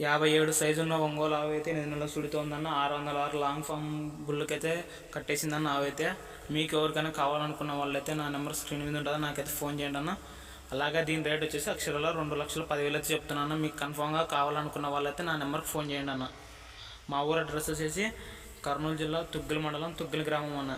57 size ఉన్న ఒంగోలు ఆవు అయితే 8 నెలల సుడితోందన్న. 606 లాంగ్ ఫామ్ బుల్లుకైతే కట్టేసిందన్న ఆవు అయితే. మీకు ఎవరికైనా కావాలనుకున్న వాళ్ళైతే నా నెంబర్ స్క్రీన్ మీద ఉంటుంది, నాకైతే ఫోన్ చేయండి అన్న. అలాగే దీని రేట్ వచ్చేసి అక్షరాల 2,10,000 అయితే చెప్తున్నాను. మీకు కన్ఫామ్గా కావాలనుకున్న వాళ్ళైతే నా నెంబర్కి ఫోన్ చేయండి అన్న. మా ఊరు అడ్రస్ వచ్చేసి కర్నూలు జిల్లా తుగ్గల మండలం తుగ్గల గ్రామం అన్న.